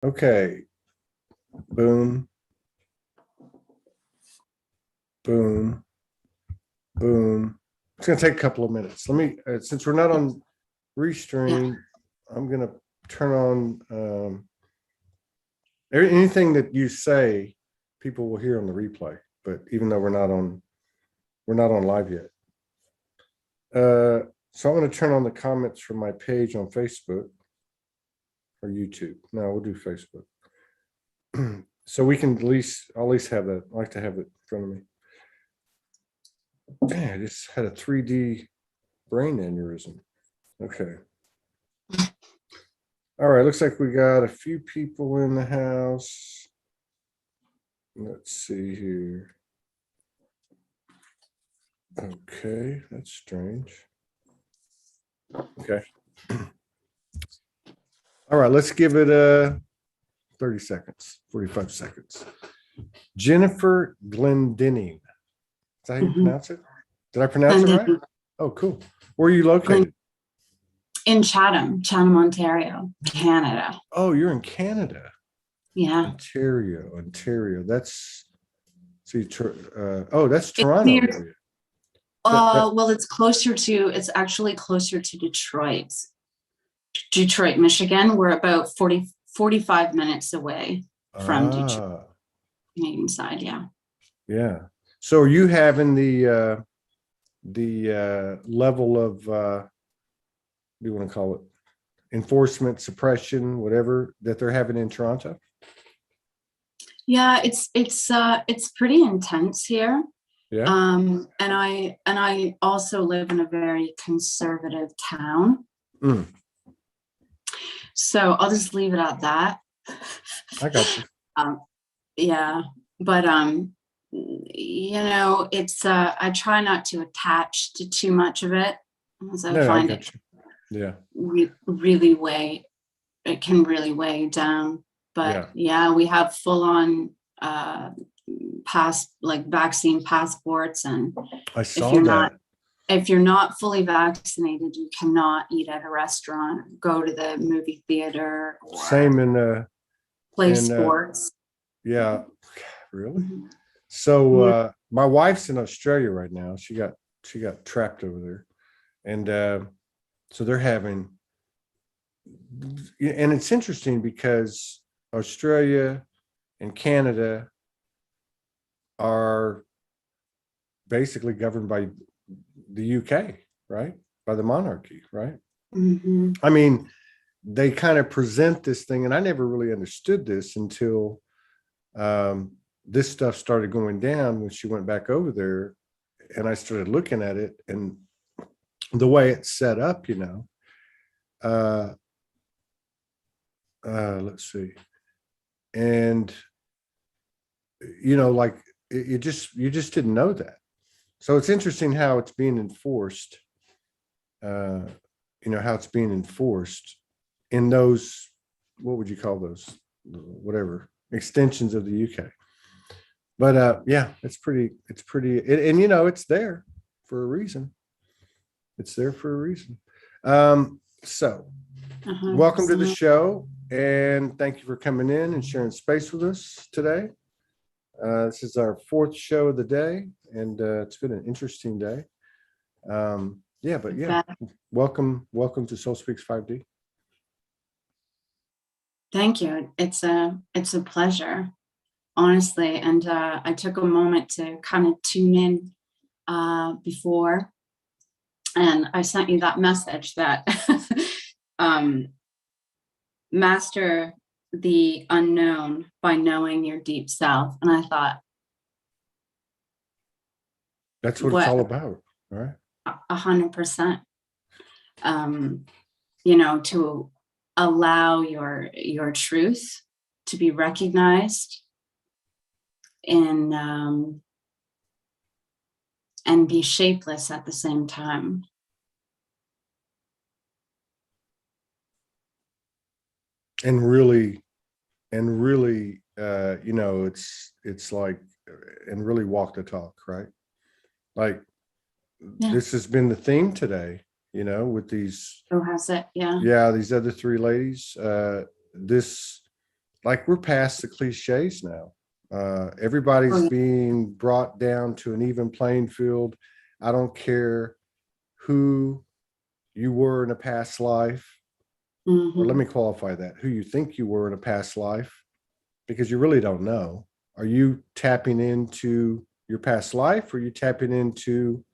Okay. Boom. Boom. Boom. It's going to take a couple of minutes. Let me, since we're not on Restream, I'm going to turn on anything that you say, people will hear on the replay. But even though we're not on live yet. So I'm going to turn on the comments from my page on Facebook or YouTube. No, we'll do Facebook. So we can I'll at least have that. I like to have it in front of me. Dang, I just had a 3D brain aneurysm. Okay. All right, looks like we got a few people in the house. Let's see here. Okay, that's strange. Okay. All right, let's give it 30 seconds, 45 seconds. Jennifer Glendinning. Is that how you pronounce it? Did I pronounce it right? Oh, cool. Where are you located? In Chatham, Ontario, Canada. Oh, you're in Canada. Yeah. Ontario. That's that's Toronto. Well, it's actually closer to Detroit, Michigan. We're about 45 minutes away from Detroit, Canadian side. Yeah. Yeah. So are you having the level of, what do you want to call it? Enforcement, suppression, whatever that they're having in Toronto? Yeah, it's pretty intense here. Yeah. And I also live in a very conservative town. So I'll just leave it at that. I got you. Yeah, but it's I try not to attach to too much of it, as I find it really it can really weigh down. But yeah, we have full on vaccine passports, and I saw that. If you're not fully vaccinated, you cannot eat at a restaurant, go to the movie theater, or same in play sports. Yeah, really. So my wife's in Australia right now. She got trapped over there, and so they're having, and it's interesting because Australia and Canada are basically governed by the UK, right? By the monarchy, right? I mean, they kind of present this thing, and I never really understood this until this stuff started going down when she went back over there, and I started looking at it and the way it's set up, let's see. And, like you just didn't know that. So it's interesting how it's being enforced, how it's being enforced in those, what would you call those, whatever, extensions of the UK. But yeah, it's pretty, and it's there for a reason. It's there for a reason. So welcome to the show, and thank you for coming in and sharing space with us today. This is our 4th show of the day, and it's been an interesting day. Welcome to SoulSpeaks 5D. Thank you. It's a pleasure, honestly. And I took a moment to kind of tune in before, and I sent you that message that master the unknown by knowing your deep self. And I thought, that's what it's all about, right? 100%. To allow your truth to be recognized and be shapeless at the same time. And really, it's like, and really walk the talk, right? Like, this has been the theme today, with these. Oh, has it? Yeah. Yeah, these other 3 ladies. This like we're past the cliches now. Everybody's Oh, being brought down to an even playing field. I don't care who you were in a past life, or let mhm. me qualify that, who you think you were in a past life, because you really don't know. Are you tapping into your past life, or are you tapping into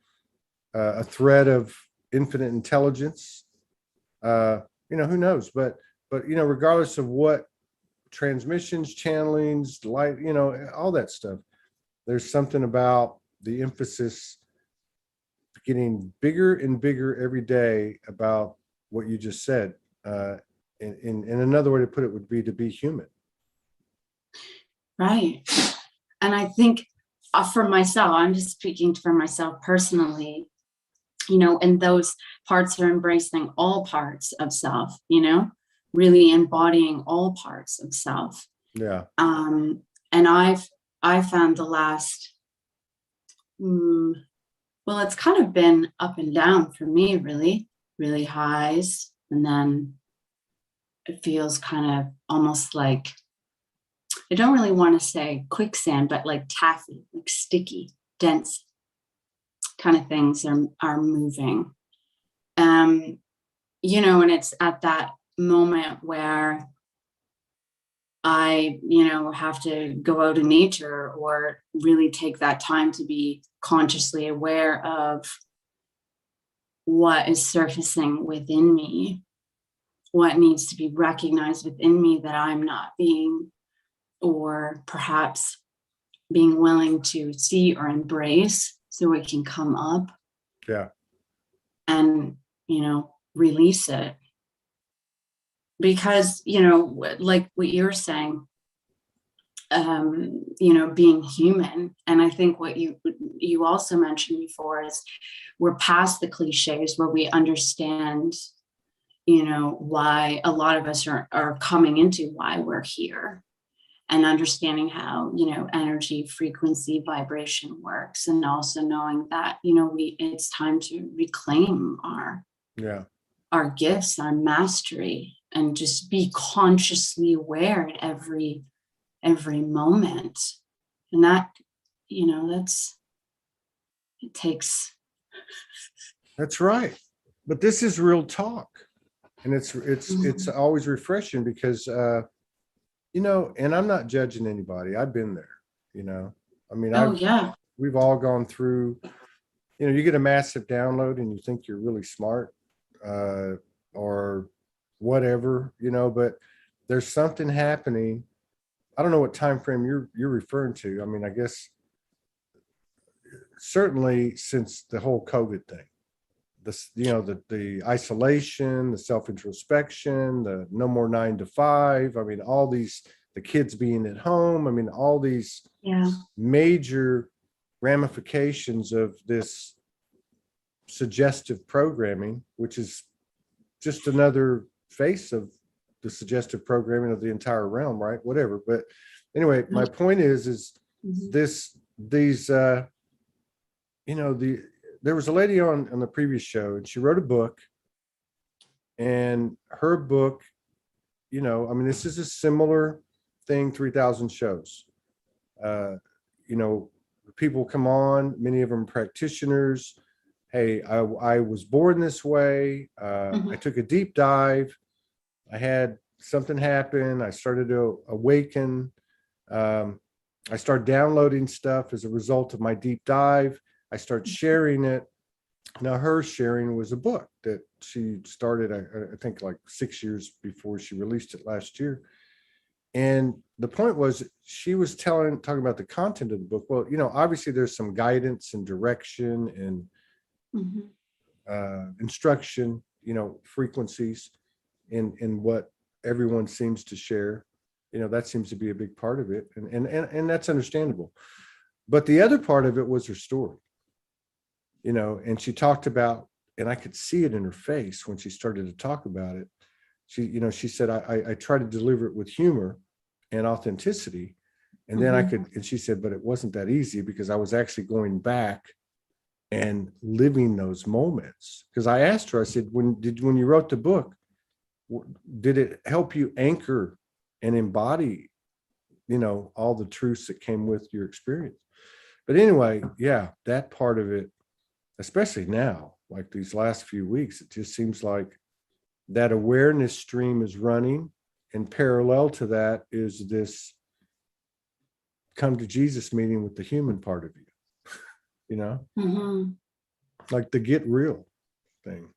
a thread of infinite intelligence? Who knows? But regardless of what transmissions, channelings, light, all that stuff, there's something about the emphasis getting bigger and bigger every day about what you just said. And another way to put it would be to be human. Right. And I think for myself, I'm just speaking for myself personally, and those parts are embracing all parts of self, really embodying all parts of self. Yeah. And I found the last, well, it's kind of been up and down for me, really, really highs. And then it feels kind of almost like, I don't really want to say quicksand, but like taffy, like sticky, dense kind of things are moving. And it's at that moment where I, have to go out in nature or really take that time to be consciously aware of what is surfacing within me, what needs to be recognized within me that I'm not being, or perhaps being willing to see or embrace so it can come up. Yeah. And, release it. Because, like what you're saying, being human. And I think what you also mentioned before is we're past the cliches where we understand, why a lot of us are coming into why we're here, and understanding how, energy, frequency, vibration works, and also knowing that, it's time to reclaim Yeah. our gifts, our mastery, and just be consciously aware at every moment. And that, it takes. That's right. But this is real talk. And it's Mhm. always refreshing because and I'm not judging anybody. I've been there, I mean, Oh yeah. we've all gone through, you get a massive download and you think you're really smart, or whatever, but there's something happening. I don't know what time frame you're referring to. I mean, I guess certainly since the whole COVID thing, this, the isolation, the self-introspection, the no more 9 to 5. I mean, all these, the kids being at home. I mean, all these Yeah. major ramifications of this suggestive programming, which is just another face of the suggestive programming of the entire realm, right? Whatever. But anyway, my point is Mhm. these there was a lady on the previous show, and she wrote a book, and her book, I mean, this is a similar thing, 3,000 shows. uh People come on, many of them practitioners. Hey, I was born this way. I Mhm. took a deep dive. I had something happen. I started to awaken. Um, I started downloading stuff as a result of my deep dive. I started sharing it. Now, her sharing was a book that she started, I think, like 6 years before she released it last year. And the point was, she was talking about the content of the book. Well, obviously there's some guidance and direction and Mhm. instruction, frequencies in what everyone seems to share. That seems to be a big part of it, and that's understandable. But the other part of it was her story, and she talked about, and I could see it in her face when she started to talk about it. She said, I try to deliver it with humor and authenticity. And then Mhm. and she said, but it wasn't that easy because I was actually going back and living those moments. Because I asked her, I said, when you wrote the book, did it help you anchor and embody, all the truths that came with your experience. But anyway, yeah, that part of it, especially now, like these last few weeks, it just seems like that awareness stream is running, and parallel to that is this come to Jesus meeting with the human part of you, Mm-hmm. like the get real thing.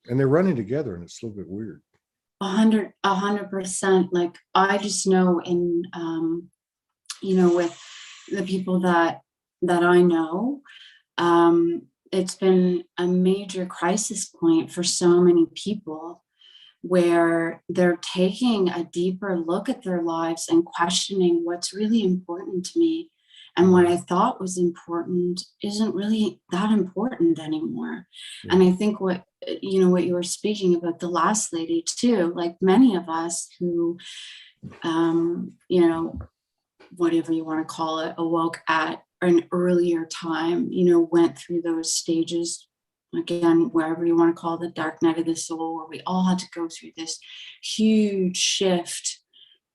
And they're running together, and it's a little bit weird. 100%. Like, I just know in, with the people that I know, it's been a major crisis point for so many people, where they're taking a deeper look at their lives and questioning what's really important to me. And what I thought was important isn't really that important anymore. Yeah. And I think what you were speaking about, the last lady too, like many of us who, whatever you want to call it, awoke at an earlier time, went through those stages, again, wherever you want to call it, the dark night of the soul, where we all had to go through this huge shift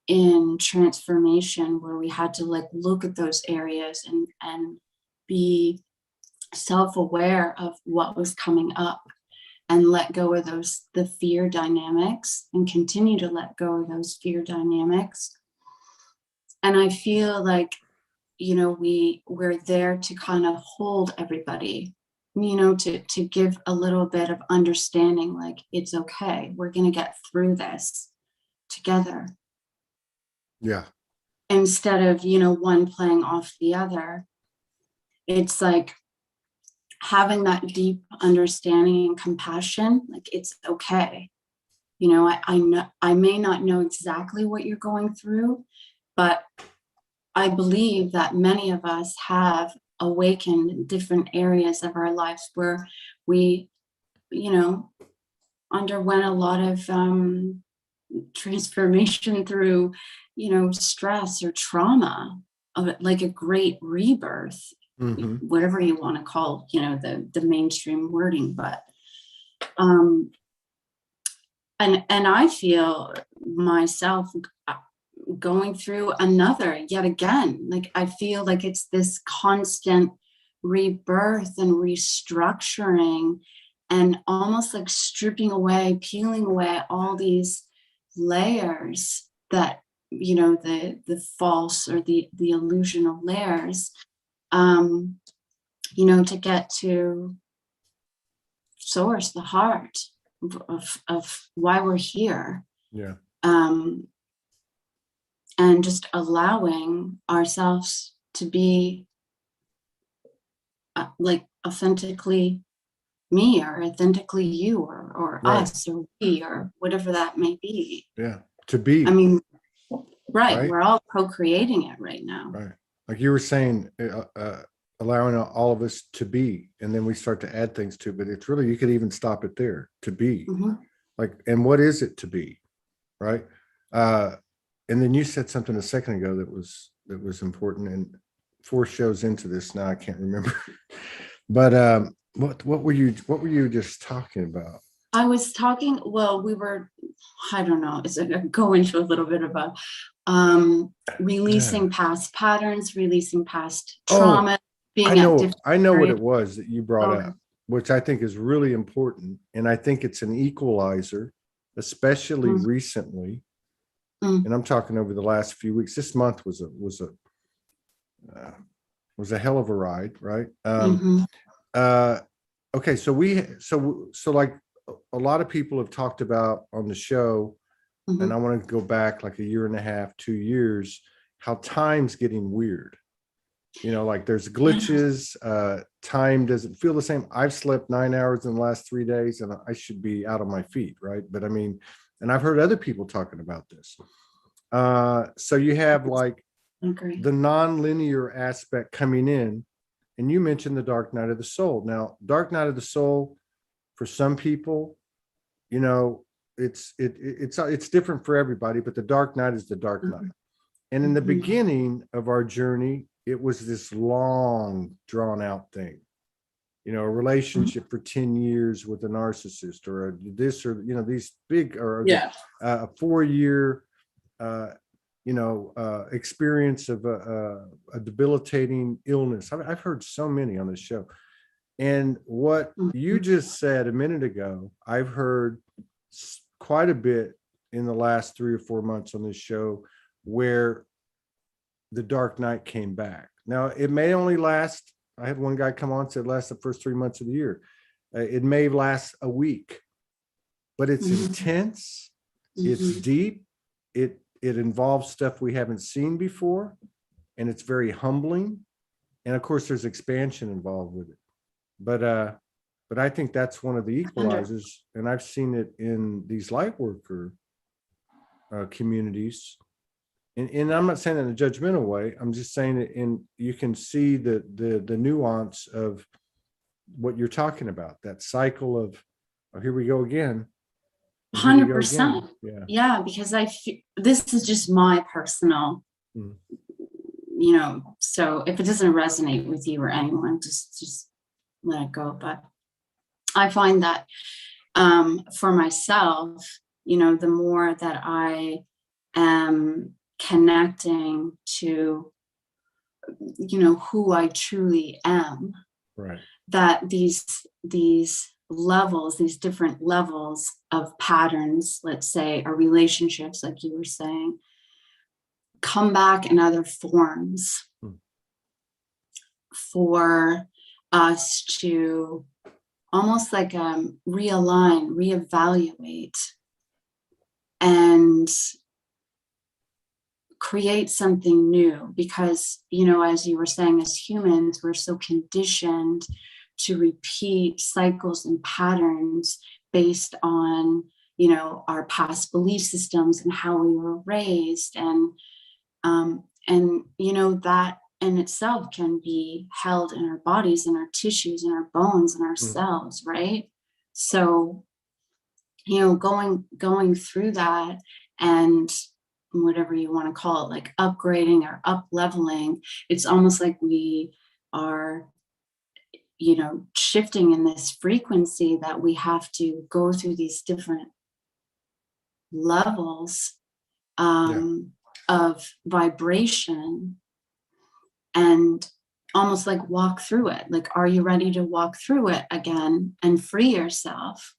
in transformation, where we had to like look at those areas and be self-aware of what was coming up, and let go of the fear dynamics, and continue to let go of those fear dynamics. And I feel like, we're there to kind of hold everybody, to give a little bit of understanding, like, it's okay. We're going to get through this together. Yeah. Instead of, one playing off the other. It's like having that deep understanding and compassion, like, it's okay. I know I may not know exactly what you're going through, but I believe that many of us have awakened in different areas of our lives where we, underwent a lot of transformation through, stress or trauma, of it, like a great rebirth, whatever you want to call, the mainstream wording. But and I feel myself going through another, yet again, like, I feel like it's this constant rebirth and restructuring, and almost like stripping away, peeling away all these layers that, the false or the illusional layers, to get to source, the heart of why we're here. Yeah. And just allowing ourselves to be like authentically me, or authentically you, or Right. us, or we, or whatever that may be. Yeah. To be. I mean, right. Right. We're all co-creating it right now. Right. Like you were saying, allowing all of us to be, and then we start to add things to, but it's really, you could even stop it there, to be. Like, and what is it to be? Right. And then you said something a second ago that was important, and 4 shows into this now, I can't remember. But what were you just talking about? I was talking, well, I don't know, it's go into a little bit of a releasing past patterns, releasing past trauma, being at different I know what areas. it was that you brought up, which I think is really important, and I think it's an equalizer, especially recently. And I'm talking over the last few weeks. This month was a hell of a ride, right? Okay, so like a lot of people have talked about on the show, and I want to go back like a year and a half, 2 years, how time's getting weird. Like there's glitches, time doesn't feel the same. I've slept 9 hours in the last 3 days, and I should be out on my feet, right? But I mean, and I've heard other people talking about this. So you have like the non-linear aspect coming in, and you mentioned the dark night of the soul. Now, dark night of the soul, for some people, it's different for everybody, but the dark night is the dark night. And in the beginning of our journey, it was this long, drawn out thing. A relationship for 10 years with a narcissist, or this, or these big, or a 4-year experience of a debilitating illness. I've heard so many on this show. And what you just said a minute ago, I've heard quite a bit in the last 3 or 4 months on this show, where the dark night came back. Now, it may only last, I had one guy come on, said last the first 3 months of the year. It may last a week, but it's intense, it's deep, it involves stuff we haven't seen before, and it's very humbling. And of course, there's expansion involved with it. But I think that's one of the equalizers, and I've seen it in these light worker communities. And I'm not saying that in a judgmental way. I'm just saying it you can see the nuance of what you're talking about, that cycle of, oh, here we go again. 100%. Yeah. Yeah, because this is just my personal, so if it doesn't resonate with you or anyone, just let it go. But I find that for myself, the more that I am connecting to, who I truly am, Right, that these levels, these different levels of patterns, let's say, or relationships, like you were saying, come back in other forms for us to almost like realign, reevaluate, and create something new. Because, as you were saying, as humans, we're so conditioned to repeat cycles and patterns based on, our past belief systems and how we were raised. And that in itself can be held in our bodies, in our tissues, in our bones, in our cells, right? So, going through that, and whatever you want to call it, like upgrading or up leveling, it's almost like we are, shifting in this frequency, that we have to go through these different levels of vibration, and almost like walk through it. Like, are you ready to walk through it again and free yourself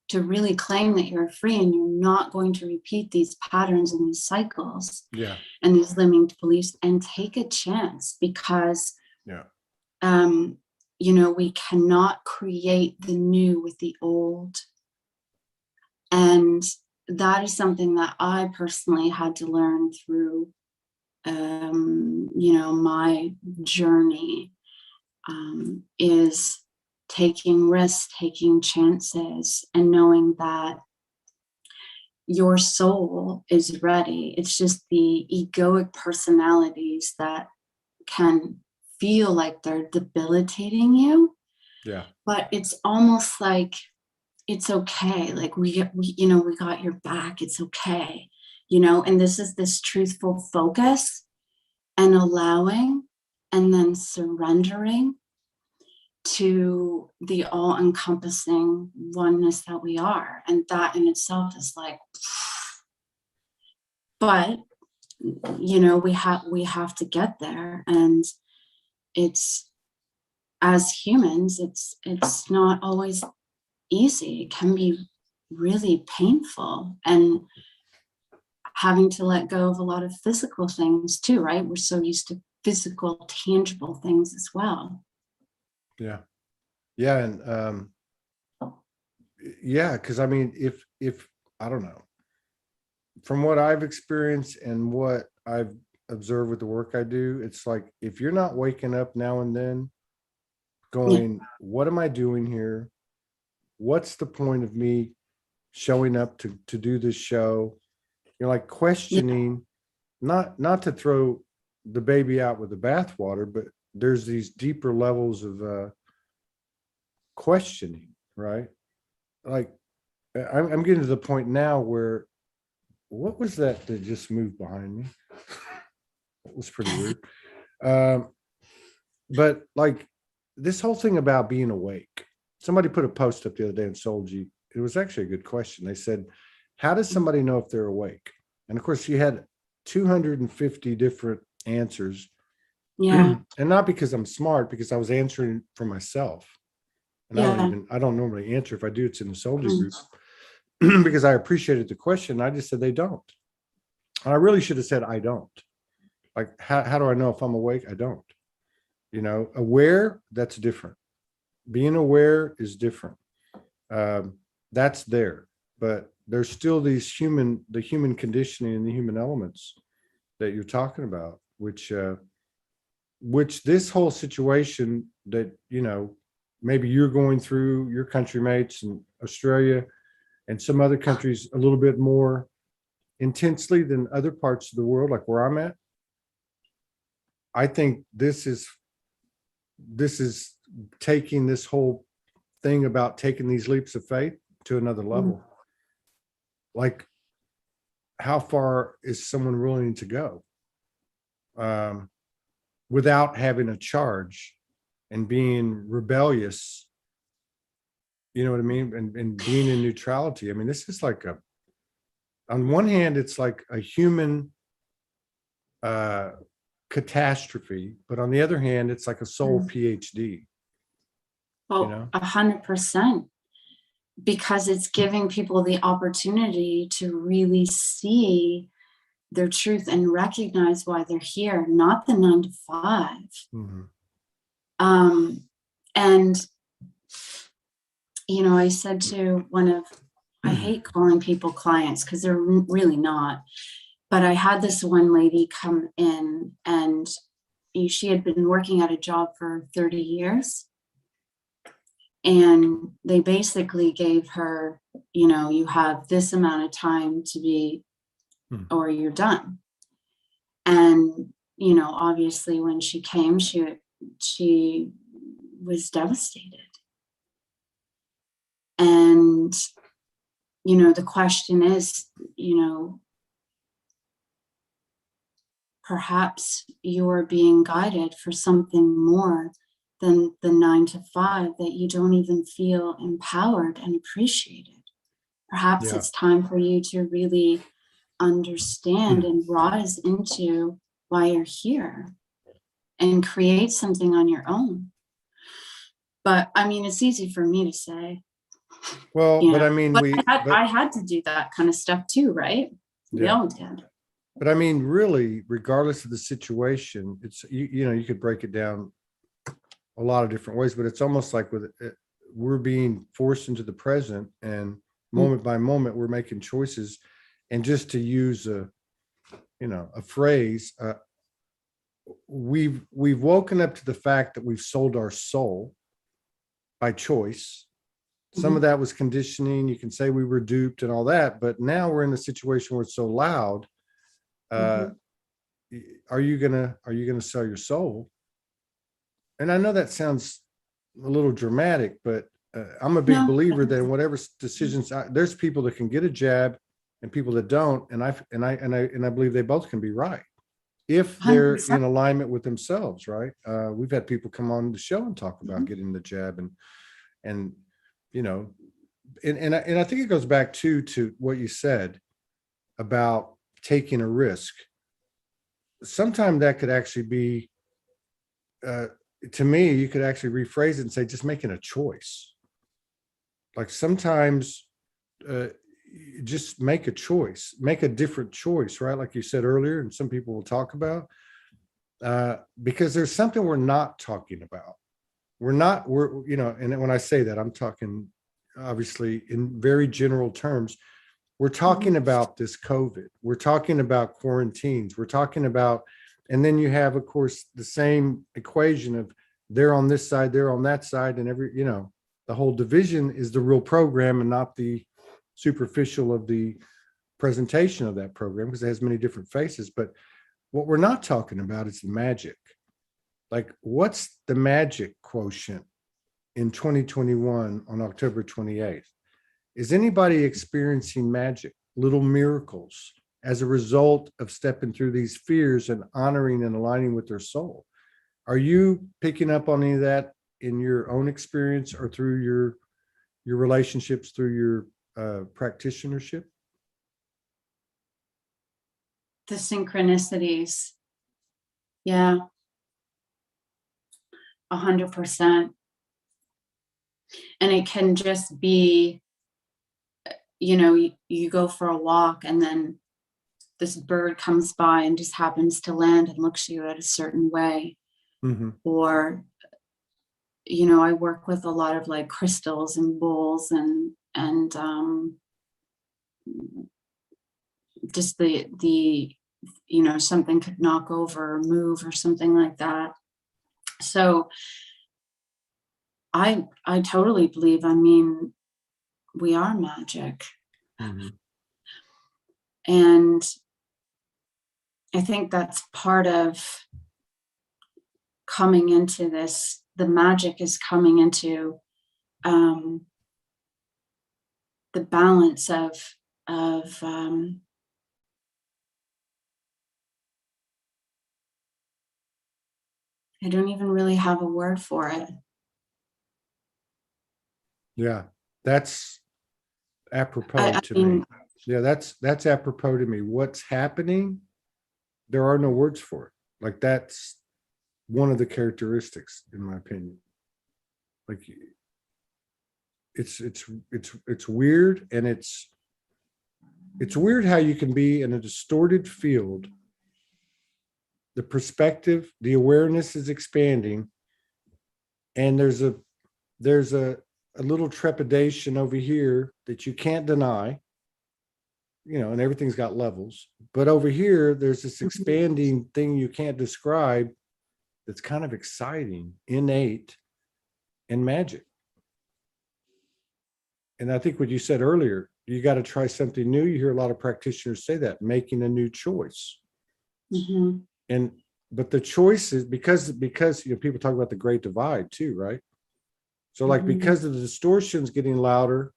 to really claim that you're free and you're not going to repeat these patterns and these cycles and these limiting beliefs, and take a chance? Because we cannot create the new with the old. And that is something that I personally had to learn through, my journey, is taking risks, taking chances, and knowing that your soul is ready. It's just the egoic personalities that can feel like they're debilitating you. Yeah. But it's almost like, it's okay. Like, we got your back. It's okay. And this is this truthful focus, and allowing, and then surrendering to the all-encompassing oneness that we are. And that in itself is like, but we have to get there. And it's, as humans, it's not always easy. It can be really painful, and having to let go of a lot of physical things too, right? We're so used to physical, tangible things as well. Yeah. And because I mean, if I don't know, from what I've experienced and what I've observed with the work I do, it's like, if you're not waking up now and then going, what am I doing here? What's the point of me showing up to do this show? Like questioning, not to throw the baby out with the bathwater, but there's these deeper levels of questioning, right? Like, I'm getting to the point now where, what was that just moved behind me? It was pretty weird. But like, this whole thing about being awake. Somebody put a post up the other day in Soulogy. It was actually a good question. They said, how does somebody know if they're awake? And of course, she had 250 different answers. Yeah. And not because I'm smart, because I was answering for myself. And Yeah. I don't normally answer. If I do, it's in the Soulogy Mm. group because I appreciated the question. I just said they don't. And I really should have said, I don't. Like, how do I know if I'm awake? I don't. Aware, that's different. Being aware is different. That's there. But there's still the human conditioning and the human elements that you're talking about, which this whole situation that, maybe you're going through, your country mates in Australia and some other countries a little bit more intensely than other parts of the world, like where I'm at. I think this is taking this whole thing about taking these leaps of faith to another level. Like, how far is someone willing to go without having a charge and being rebellious? You know what I mean? And being in neutrality. I mean, this is like on one hand, it's like a human catastrophe, but on the other hand, it's like a soul PhD. Well, 100%, because it's giving people the opportunity to really see their truth and recognize why they're here, not the 9 to 5. Mm-hmm. And I said to I hate calling people clients because they're really not, but I had this one lady come in, and she had been working at a job for 30 years. And they basically gave her, you have this amount of time to be, or you're done. And, obviously when she came, she was devastated. And, the question is, perhaps you're being guided for something more than the 9 to 5, that you don't even feel empowered and appreciated. Perhaps it's time for you to really understand and rise into why you're here and create something on your own. But I mean, it's easy for me to say. Well, but I mean, I had to do that kind of stuff too, right? We all did. But I mean, really, regardless of the situation, it's, you could break it down a lot of different ways, but it's almost like we're being forced into the present, and moment by moment, we're making choices. And just to use a phrase, we've woken up to the fact that we've sold our soul by choice. Some of that was conditioning. You can say we were duped and all that, but now we're in a situation where it's so loud. Are you gonna sell your soul? And I know that sounds a little dramatic, but I'm a big believer that in whatever decisions, there's people that can get a jab and people that don't, and I believe they both can be right if they're 100%. in alignment with themselves, right? We've had people come on the show and talk about getting the jab, and I think it goes back to what you said about taking a risk. Sometimes that could actually be, to me, you could actually rephrase it and say just making a choice. Like sometimes just make a choice, make a different choice, right? Like you said earlier, and some people will talk about, because there's something we're not talking about. And when I say that, I'm talking obviously in very general terms. We're talking about this COVID. We're talking about quarantines. We're talking about, and then you have, of course, the same equation of they're on this side, they're on that side, and the whole division is the real program and not the superficial of the presentation of that program, because it has many different faces. But what we're not talking about is the magic. Like, what's the magic quotient in 2021 on October 28th? Is anybody experiencing magic, little miracles, as a result of stepping through these fears and honoring and aligning with their soul? Are you picking up on any of that in your own experience or through your relationships, through your practitionership? the synchronicities. Yeah. 100%. And it can just be, you know, you go for a walk and then this bird comes by and just happens to land and looks at you at a certain way. Mm-hmm. Or, you know, I work with a lot of like crystals and bowls and just the you know, something could knock over or move or something like that. So I totally believe, I mean, we are magic. Mm-hmm. And I think that's part of coming into this. The magic is coming into the balance of I don't even really have a word for it. Yeah, that's apropos to me. Yeah, that's apropos to me. What's happening? There are no words for it. Like, that's one of the characteristics, in my opinion. Like, it's weird, and it's weird how you can be in a distorted field. The perspective, the awareness is expanding, and there's a little trepidation over here that you can't deny, you know, and everything's got levels. But over here, there's this expanding thing you can't describe that's kind of exciting, innate, and magic. And I think what you said earlier, you got to try something new. You hear a lot of practitioners say that, making a new choice. Mm-hmm. But the choice is because you know, people talk about the great divide too, right? So like, because of the distortions getting louder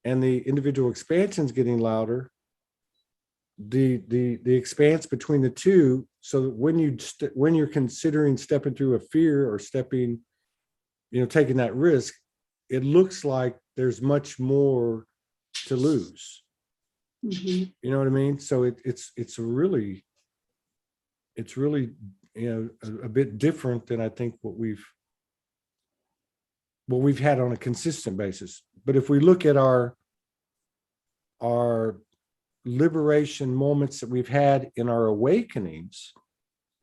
and the individual expansions getting louder, the expanse between the two, so that when you're considering stepping through a fear or stepping, you know, taking that risk, it looks like there's much more to lose. Mm-hmm. You know what I mean? So it's really, you know, a bit different than I think what we've had on a consistent basis. But if we look at our liberation moments that we've had in our awakenings,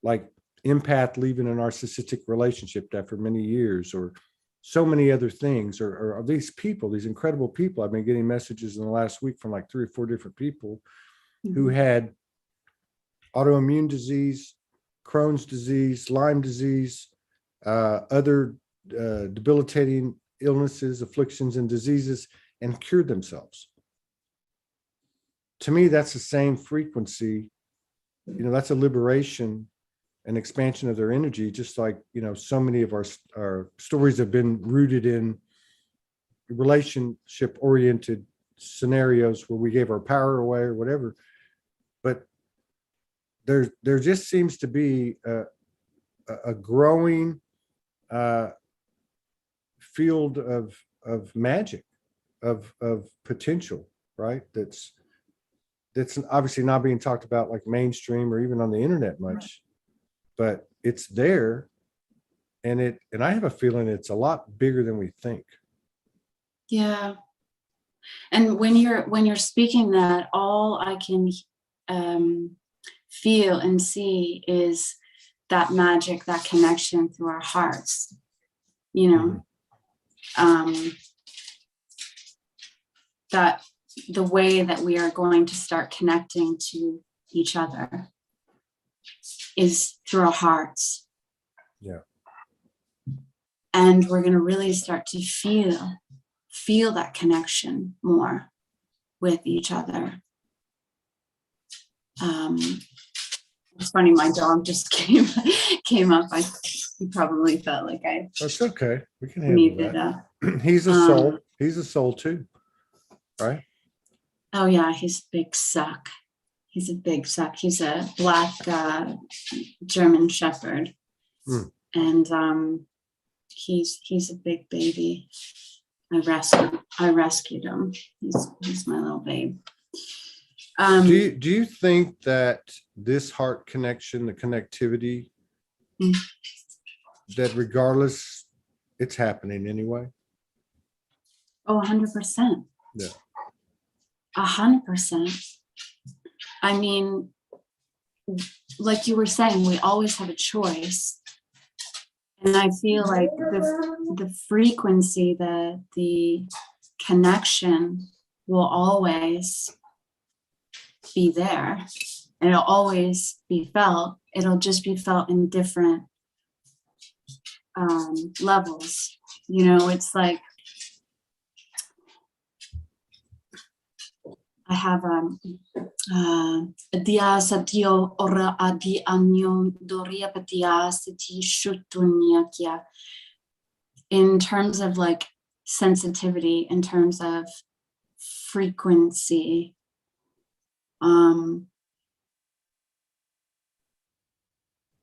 like empath leaving a narcissistic relationship after many years, or so many other things, or these people, these incredible people. I've been getting messages in the last week from like 3 or 4 different people who had autoimmune disease, Crohn's disease, Lyme disease, other debilitating illnesses, afflictions, and diseases, and cured themselves. To me, that's the same frequency. You know, that's a liberation and expansion of their energy, just like, you know, so many of our stories have been rooted in relationship oriented scenarios where we gave our power away or whatever. But there just seems to be a growing field of magic, of potential, right? That's obviously not being talked about like mainstream or even on the internet much, but it's there. And I have a feeling it's a lot bigger than we think. Yeah. And when you're speaking that, all I can feel and see is that magic, that connection through our hearts, you know. That the way that we are going to start connecting to each other is through our hearts. Yeah. And we're going to really start to feel that connection more with each other. It's funny, my dog just came up. He probably felt like That's okay. We can handle needed that. He's a soul. He's a soul too, right? Oh yeah, he's a big suck. He's a big suck. He's a black German Shepherd, and he's a big baby. I rescued him. He's my little babe. Do you think that this heart connection, the connectivity, Mm. that regardless, it's happening anyway? Oh, 100%. Yeah. 100%. I mean, like you were saying, we always have a choice. And I feel like the frequency, the connection will always be there. And it'll always be felt. It'll just be felt in different levels. You know, it's like I have dia satio ora adi anyo doria patia sati shutunya kia. In terms of like sensitivity, in terms of frequency,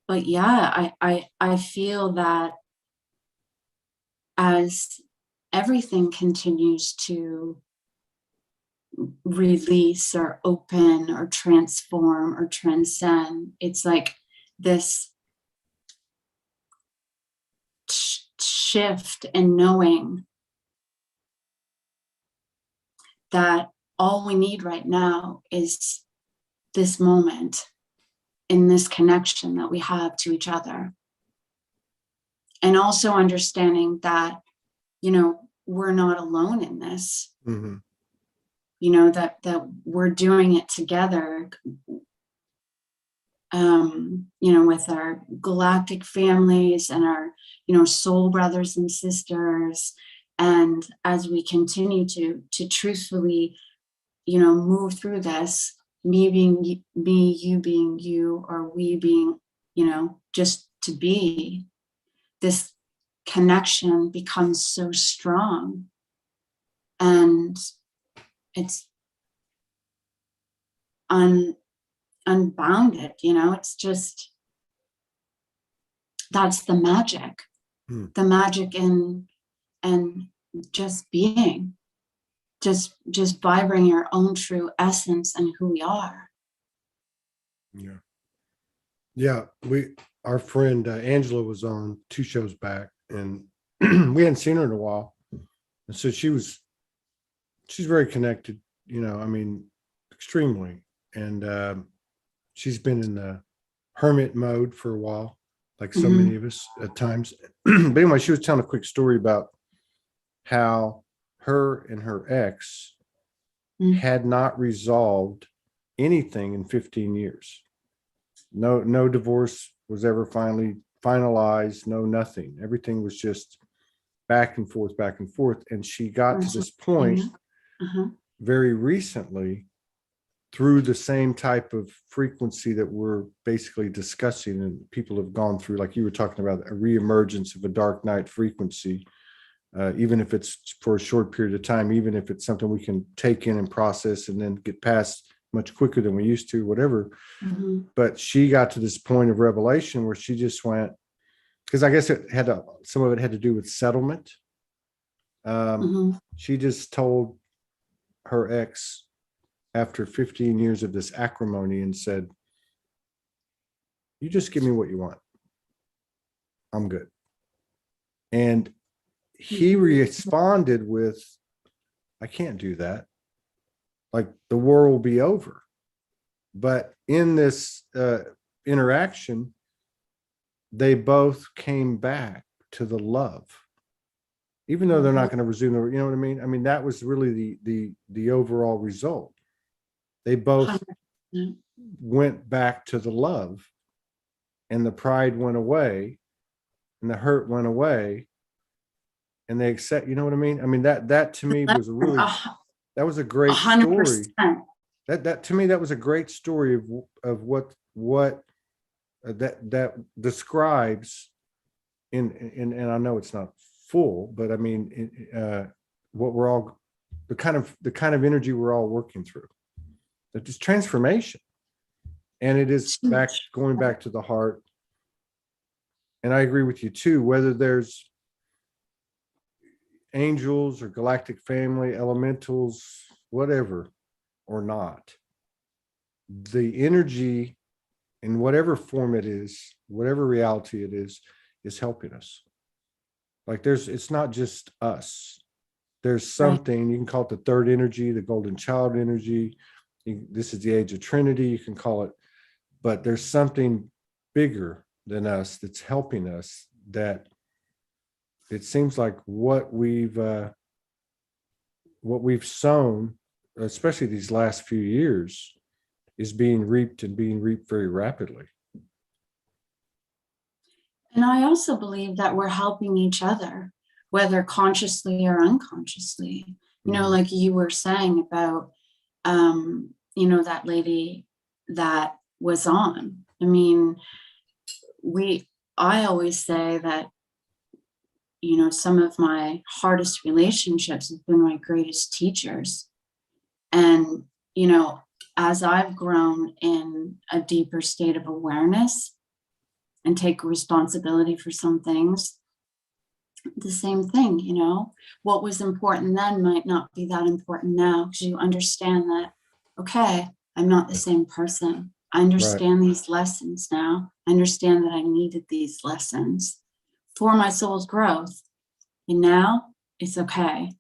but yeah, I feel that as everything continues to release or open or transform or transcend, it's like this shift in knowing that all we need right now is this moment in this connection that we have to each other. And also understanding that, you know, we're not alone in this. Mm-hmm. You know, that we're doing it together, you know, with our galactic families and our, you know, soul brothers and sisters. And as we continue to truthfully, you know, move through this, me being me, you being you, or we being, you know, just to be, this connection becomes so strong. And it's unbounded, you know, it's just, that's the magic. The magic in and just being, just vibrating your own true essence and who we are. Yeah, our friend Angela was on 2 shows back, and we hadn't seen her in a while, and so she's very connected, you know, I mean, extremely. And she's been in the hermit mode for a while, like so many of us at times. But anyway, she was telling a quick story about how her and her ex had not resolved anything in 15 years. No divorce was ever finally finalized, no nothing. Everything was just back and forth, back and forth. And she got to this point very recently through the same type of frequency that we're basically discussing, and people have gone through, like you were talking about, a reemergence of a dark night frequency, even if it's for a short period of time, even if it's something we can take in and process and then get past much quicker than we used to, whatever. But she got to this point of revelation where she just went, because I guess some of it had to do with settlement. She just told her ex after 15 years of this acrimony and said, you just give me what you want, I'm good. And he responded with, I can't do that. Like, the war will be over. But in this interaction, they both came back to the love, even though they're not going to resume the, you know what I mean? I mean, that was really the overall result. They both went back to the love, and the pride went away and the hurt went away, and they accept, you know what I mean? I mean, that to me was a really, that was a great 100%. Story. That to me, that was a great story of what that describes and I know it's not full, but I mean, what we're all, the kind of energy we're all working through. That is transformation, and it is going back to the heart. And I agree with you too, whether there's angels or galactic family, elementals, whatever, or not. the energy in whatever form it is, whatever reality it is helping us. Like it's not just us. There's something, you can call it the third energy, the golden child energy. This is the age of Trinity, you can call it, but there's something bigger than us that's helping us, that it seems like what we've sown, especially these last few years, is being reaped and being reaped very rapidly. And I also believe that we're helping each other, whether consciously or unconsciously. You know, like you were saying about, you know, that lady that was on. I mean, I always say that, you know, some of my hardest relationships have been my greatest teachers. And, you know, as I've grown in a deeper state of awareness and take responsibility for some things, the same thing, you know, what was important then might not be that important now, because you understand that, okay, I'm not the same person. I understand these lessons now. I understand that I needed these lessons for my soul's growth. And now it's okay.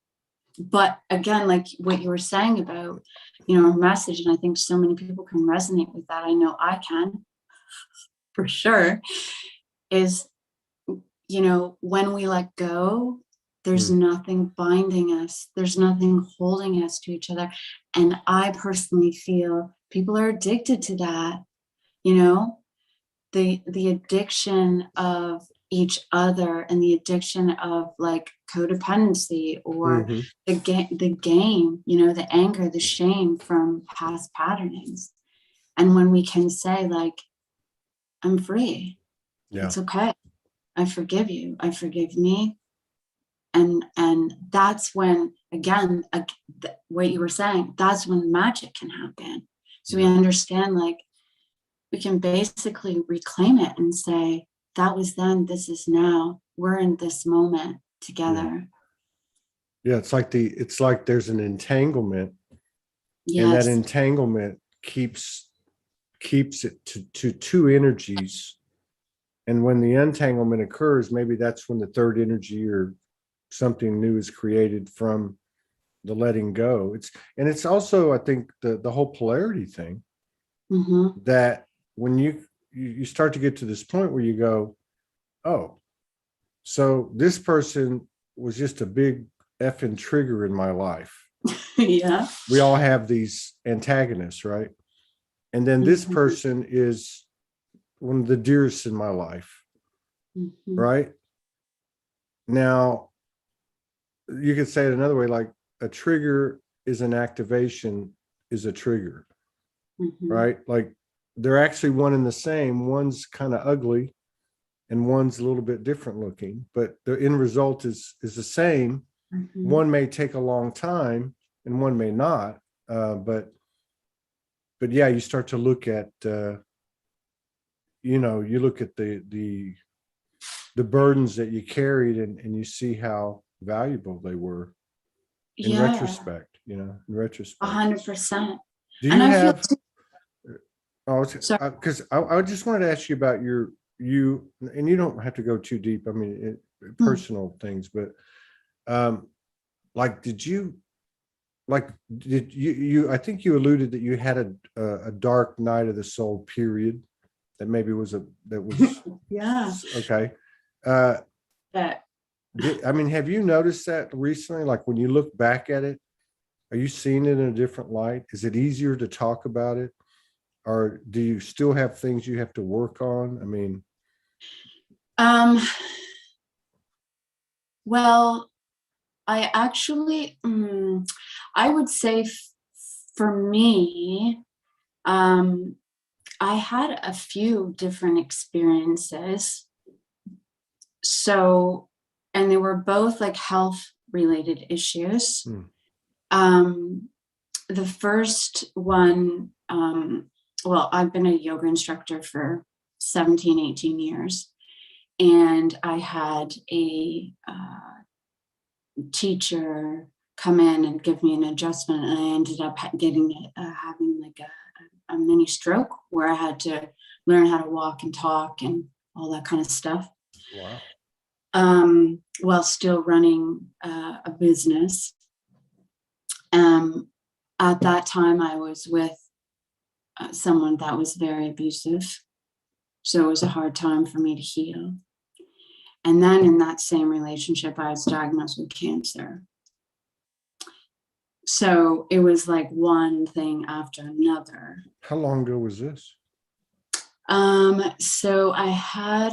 But again, like what you were saying about, you know, a message, and I think so many people can resonate with that. I know I can, for sure, is, you know, when we let go, there's nothing binding us. There's nothing holding us to each other. And I personally feel people are addicted to that, you know, the addiction of each other and the addiction of like codependency or the game, you know, the anger, the shame from past patternings. And when we can say like, I'm free, it's okay. I forgive you. I forgive me. And that's when, again, what you were saying, that's when magic can happen. So we understand, like, we can basically reclaim it and say, that was then, this is now. We're in this moment together. Yeah, it's like there's an entanglement. Yes. And that entanglement keeps it to two energies. And when the entanglement occurs, maybe that's when the third energy or something new is created from the letting go. It's also, I think, the whole polarity thing, that when you start to get to this point where you go, oh, so this person was just a big effing trigger in my life. Yeah. We all have these antagonists, right? And then this person is one of the dearest in my life, right? Now, you could say it another way, like a trigger is an activation is a trigger, right? Like they're actually one and the same. One's kind of ugly and one's a little bit different looking, but the end result is the same. One may take a long time and one may not, but yeah, you start to look at, you know, you look at the burdens that you carried and you see how valuable they were in retrospect, you know, in retrospect. 100%. Do you have, because I just wanted to ask you about you, and you don't have to go too deep. I mean, personal things, but like, did you, I think you alluded that you had a dark night of the soul period that maybe was okay. I mean, have you noticed that recently? Like when you look back at it, are you seeing it in a different light? Is it easier to talk about it? Or do you still have things you have to work on? I mean, well, I actually, I would say for me, I had a few different experiences. So, and they were both like health related issues. The first one, well, I've been a yoga instructor for 17, 18 years. And I had a teacher come in and give me an adjustment. And I ended up having like a mini stroke where I had to learn how to walk and talk and all that kind of stuff. Wow. While still running a business. At that time, I was with someone that was very abusive. So it was a hard time for me to heal. And then in that same relationship, I was diagnosed with cancer. So it was like one thing after another. How long ago was this? So I had,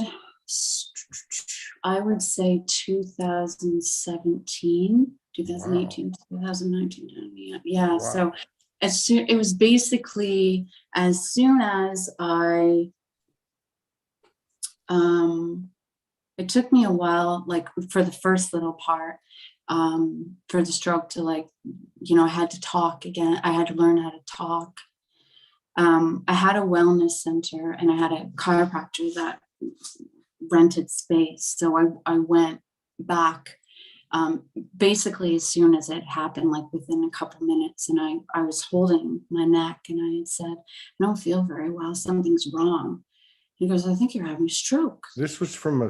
I would say 2017, 2018, 2019. Yeah. Wow. So it was basically as soon as it took me a while, like for the first little part, for the stroke to I had to talk again. I had to learn how to talk. I had a wellness center and I had a chiropractor that rented space. So I went back basically as soon as it happened, like within a couple minutes. And I was holding my neck and I had said, I don't feel very well. Something's wrong. He goes, I think you're having a stroke. This was from a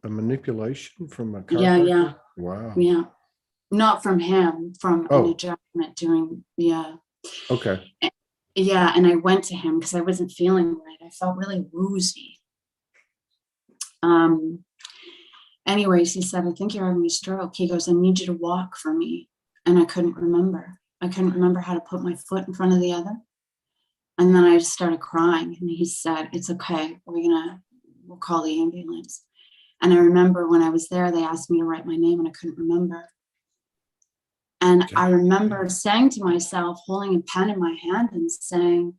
manipulation from a chiropractor? Yeah. Wow. Yeah. Not from him, from an adjustment doing, Okay. Yeah, and I went to him because I wasn't feeling right. I felt really woozy. Anyways, he said, I think you're having a stroke. He goes, I need you to walk for me. And I couldn't remember. I couldn't remember how to put my foot in front of the other. And then I just started crying. And he said, it's okay. We'll call the ambulance. And I remember when I was there, they asked me to write my name and I couldn't remember. And I remember saying to myself, holding a pen in my hand and saying,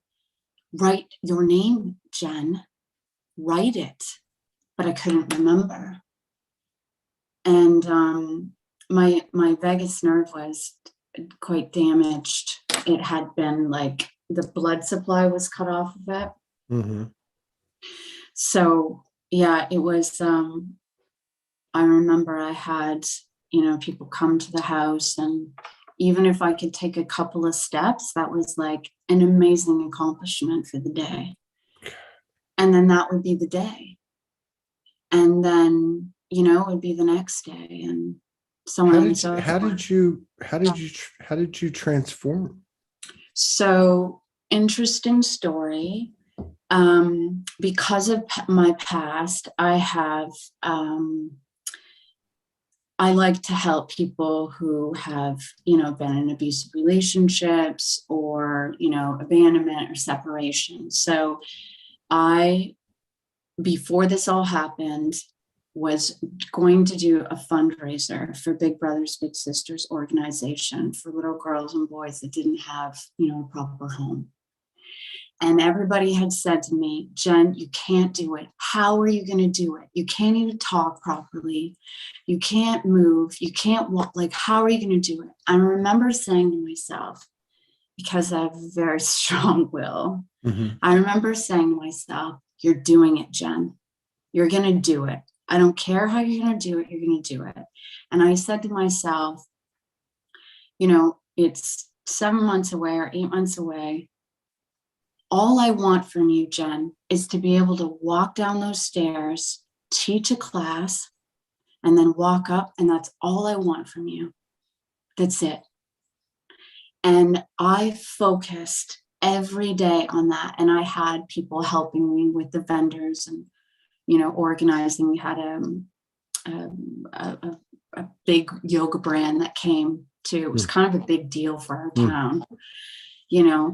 write your name, Jen, write it. But I couldn't remember. And my vagus nerve was quite damaged. It had been like the blood supply was cut off of it. Mm-hmm. So yeah, it was, I remember I had, people come to the house, and even if I could take a couple of steps, that was like an amazing accomplishment for the day. And then that would be the day. And then, it would be the next day, and so on and so forth. How did you transform? So interesting story. Because of my past, I like to help people who have, been in abusive relationships or, abandonment or separation. So before this all happened, was going to do a fundraiser for Big Brothers Big Sisters organization for little girls and boys that didn't have, a proper home. And everybody had said to me, Jen, you can't do it. How are you going to do it? You can't even talk properly. You can't move. You can't walk. Like, how are you going to do it? I remember saying to myself, because I have a very strong will, I remember saying to myself, you're doing it, Jen. You're going to do it. I don't care how you're going to do it. You're going to do it. And I said to myself, it's 7 months away or 8 months away. All I want from you, Jen, is to be able to walk down those stairs, teach a class, and then walk up. And that's all I want from you. That's it. And I focused every day on that. And I had people helping me with the vendors and, organizing. We had a big yoga brand that came to, it was kind of a big deal for our town,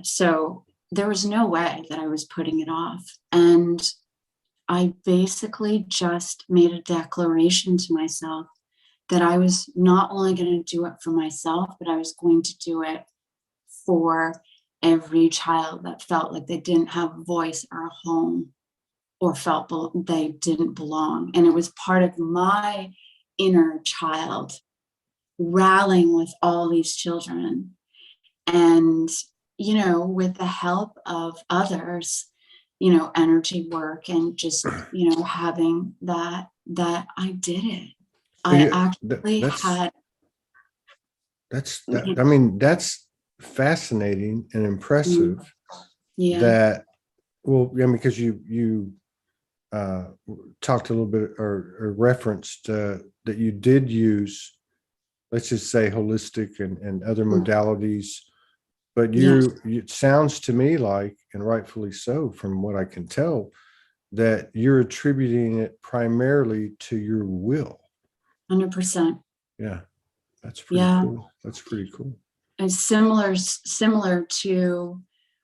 so there was no way that I was putting it off. And I basically just made a declaration to myself that I was not only going to do it for myself, but I was going to do it for every child that felt like they didn't have a voice or a home or felt they didn't belong. And it was part of my inner child rallying with all these children. And, with the help of others, energy work and just, having that I did it. That's fascinating and impressive. Yeah. that, well, I mean, because you talked a little bit or referenced that you did use, let's just say, holistic and other modalities, but Yes. it sounds to me like, and rightfully so from what I can tell, that you're attributing it primarily to your will. 100%. Yeah, that's pretty Yeah. cool. That's pretty cool. And similar to,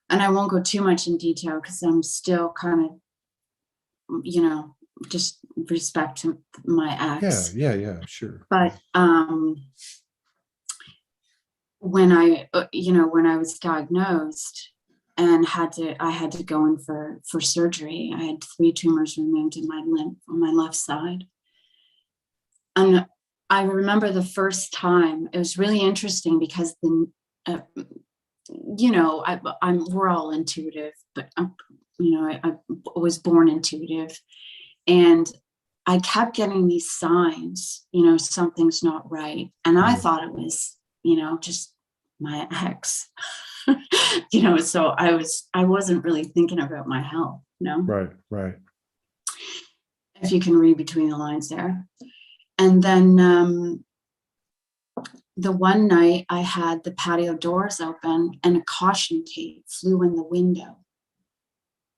and I won't go too much in detail because I'm still kind of, just respect to my ex. Yeah, sure. But when I was diagnosed and I had to go in for surgery. I had 3 tumors removed in my lymph on my left side. And I remember the first time, it was really interesting because we're all intuitive, but I was born intuitive, and I kept getting these signs, something's not right. And I thought it was, just my ex, so I wasn't really thinking about my health, Right. if you can read between the lines there. And then the one night I had the patio doors open and a caution tape flew in the window.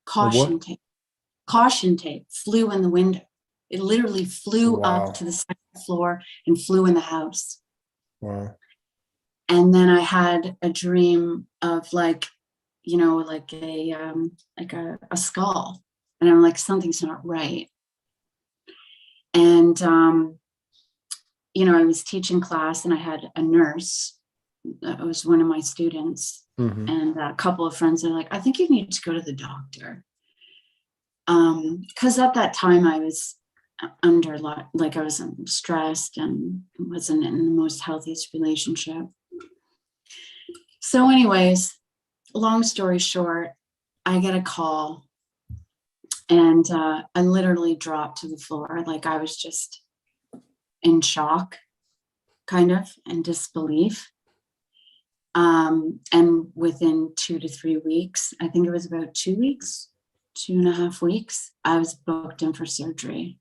Caution tape flew in the window. It literally flew up to the second floor and flew in the house. Wow. And then I had a dream of like a skull. And I'm like, something's not right. And, I was teaching class and I had a nurse that was one of my students. Mm-hmm. And a couple of friends are like, I think you need to go to the doctor. Because at that time I was under I was stressed and wasn't in the most healthiest relationship. So anyways, long story short, I get a call and I literally dropped to the floor. Like I was just in shock, kind of, and disbelief. And within 2 to 3 weeks, I think it was about 2 weeks, 2.5 weeks, I was booked in for surgery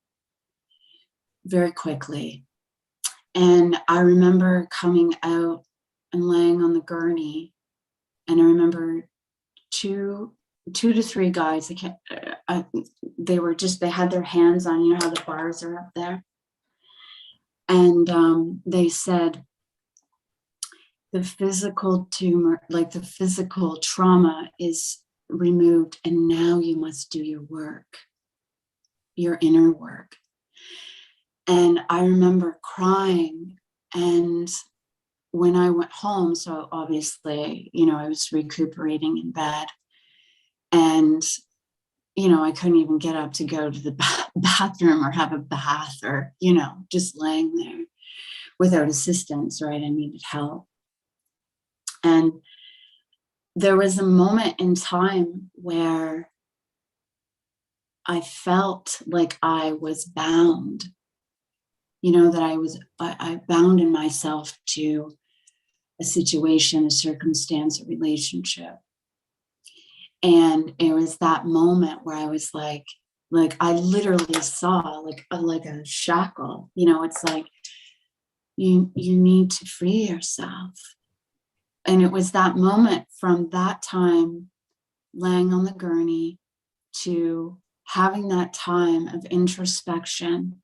very quickly. And I remember coming out and laying on the gurney, and I remember two to three guys. They had their hands on, how the bars are up there, and they said, the physical tumor, like the physical trauma, is removed, and now you must do your work, your inner work. And I remember crying. And when I went home, so obviously, I was recuperating in bed, and, I couldn't even get up to go to the bathroom or have a bath or, just laying there without assistance, right? I needed help. And there was a moment in time where I felt like I was bound, that I bound in myself to a situation, a circumstance, a relationship. And it was that moment where I was like I literally saw like a shackle, it's like, you need to free yourself. And it was that moment from that time, laying on the gurney, to having that time of introspection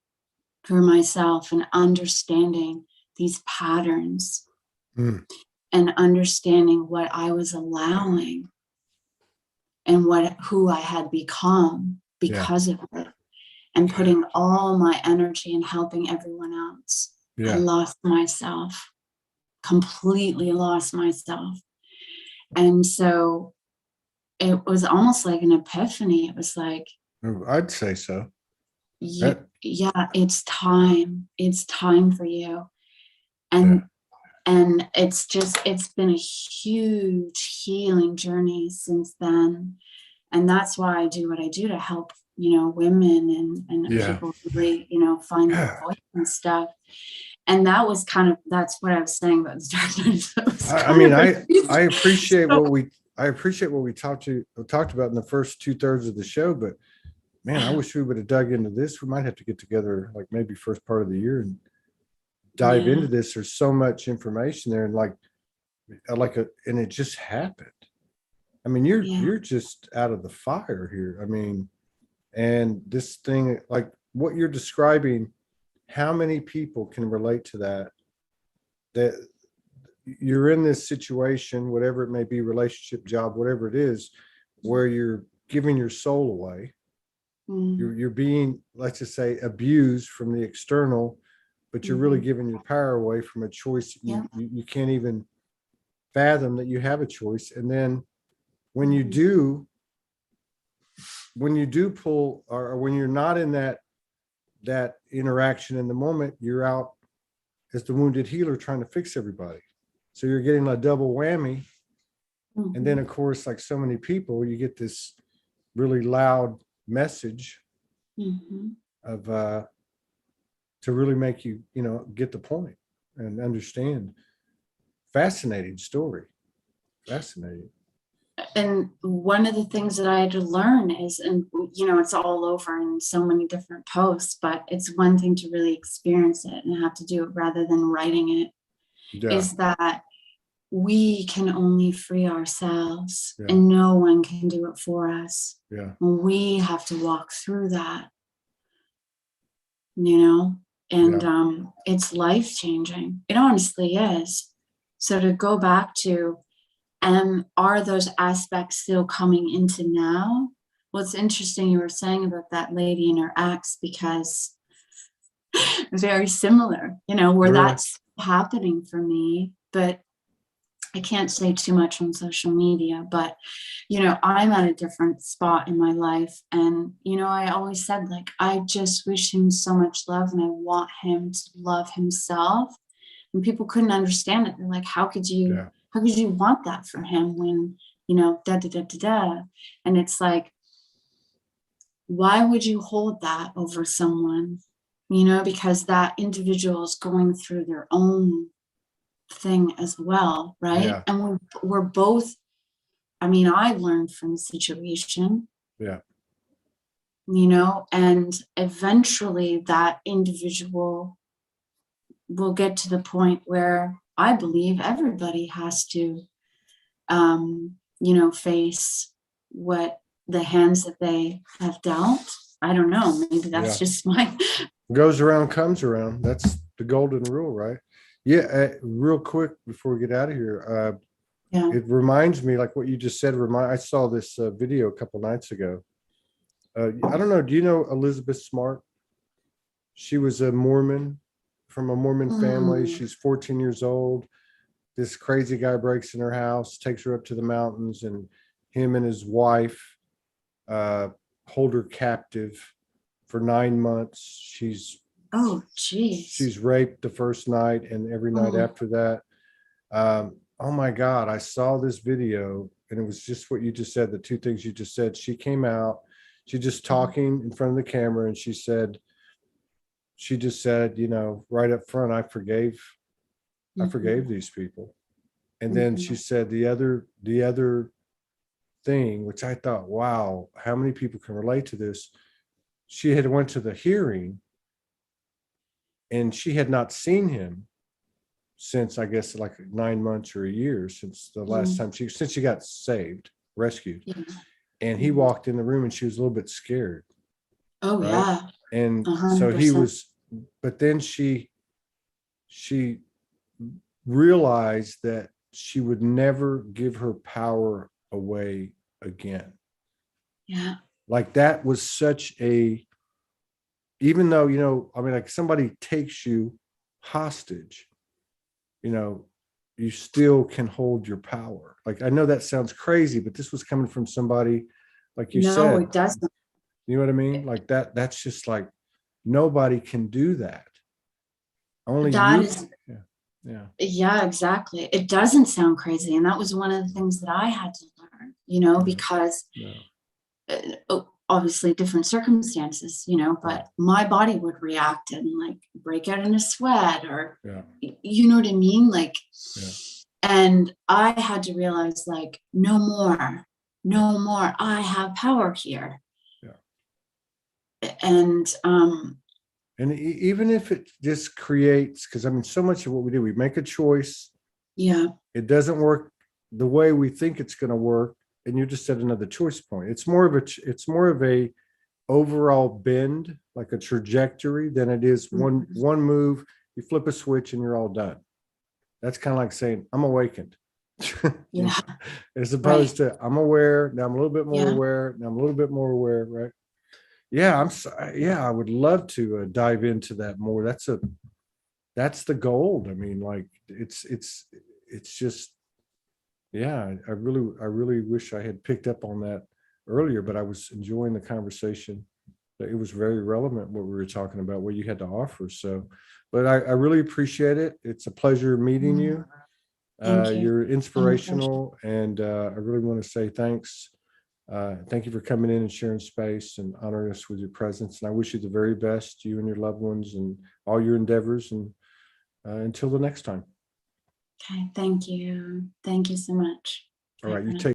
for myself and understanding these patterns and understanding what I was allowing and who I had become because of it, and putting all my energy in helping everyone else. I lost myself. Completely lost myself. And so it was almost like an epiphany. It was like, I'd say so. Yeah, it's time. It's time for you. And it's been a huge healing journey since then. And that's why I do what I do, to help, women and people really, find their voice and stuff. And that's what I was saying about the dark night. I appreciate I appreciate what we talked about in the first 2/3 of the show, but man, I wish we would have dug into this. We might have to get together like maybe first part of the year and dive into this. There's so much information there, and and it just happened. I mean, you're just out of the fire here. I mean, and this thing, like what you're describing, how many people can relate to that? That you're in this situation, whatever it may be, relationship, job, whatever it is, where you're giving your soul away. You're being, let's just say, abused from the external, but you're really giving your power away from a choice. You can't even fathom that you have a choice. And then when you do pull, or when you're not in that interaction in the moment, you're out as the wounded healer trying to fix everybody. So you're getting a double whammy. And then of course, like so many people, you get this really loud message of to really make you, get the point and understand. Fascinating story. Fascinating. And one of the things that I had to learn is, and it's all over in so many different posts, but it's one thing to really experience it and have to do it rather than writing it, is that we can only free ourselves and no one can do it for us. We have to walk through that, and it's life-changing. It honestly is. So to go back to, are those aspects still coming into now? Well, it's interesting you were saying about that lady and her ex, because very similar, where that's happening for me. But I can't say too much on social media, but, I'm at a different spot in my life. And, I always said, like, I just wish him so much love and I want him to love himself. And people couldn't understand it. They're like, how could you want that for him when, da, da, da, da, da. And it's like, why would you hold that over someone? Because that individual is going through their own thing as well, right? And we're both, I learned from the situation, and eventually that individual will get to the point where I believe everybody has to, face what the hands that they have dealt. I don't know. Maybe that's just my. Goes around, comes around. That's the golden rule, right? Real quick before we get out of here, it reminds me, like what you just said. I saw this video a couple nights ago. I don't know. Do you know Elizabeth Smart? She was a Mormon, from a Mormon family. She's 14 years old. This crazy guy breaks in her house, takes her up to the mountains, and him and his wife hold her captive for 9 months. She's raped the first night and every night after that. Oh my God, I saw this video and it was just what you just said, the two things you just said. She came out, she just talking in front of the camera, and she just said, right up front, I forgave these people. And then she said the other thing, which I thought, wow, how many people can relate to this? She had went to the hearing and she had not seen him since, I guess, like 9 months or a year, since the last time since she got rescued. And he walked in the room and she was a little bit scared. Oh, right? Yeah. And 100%. So he was, but then she realized that she would never give her power away again. Yeah. Like that was such a, even though, like somebody takes you hostage, you still can hold your power. Like, I know that sounds crazy, but this was coming from somebody, like you said. No, it doesn't. You know what I mean? Like that's just like, nobody can do that. Only that you. is, yeah, exactly. It doesn't sound crazy. And that was one of the things that I had to learn, because obviously different circumstances, but my body would react and like break out in a sweat or, you know what I mean? Like, And I had to realize, like, no more, no more. I have power here. Yeah. And even if it just creates, because I mean, so much of what we do, we make a choice. yeah, It doesn't work the way we think it's going to work, and you just set another choice point. It's more of a overall bend, like a trajectory, than it is one move. You flip a switch and you're all done. That's kind of like saying, I'm awakened. yeah, As opposed to, I'm aware, now I'm a little bit more yeah, aware, now I'm a little bit more aware, right? Yeah, I would love to dive into that more. That's the gold. I mean, like, it's just, yeah, I really wish I had picked up on that earlier, but I was enjoying the conversation. It was very relevant what we were talking about, what you had to offer. So, but I really appreciate it. It's a pleasure meeting you. Thank you. You're inspirational, and I really want to say thanks. Thank you for coming in and sharing space and honoring us with your presence. And I wish you the very best, you and your loved ones, and all your endeavors. And until the next time. Okay, thank you. Thank you so much. All Bye right, for you now. take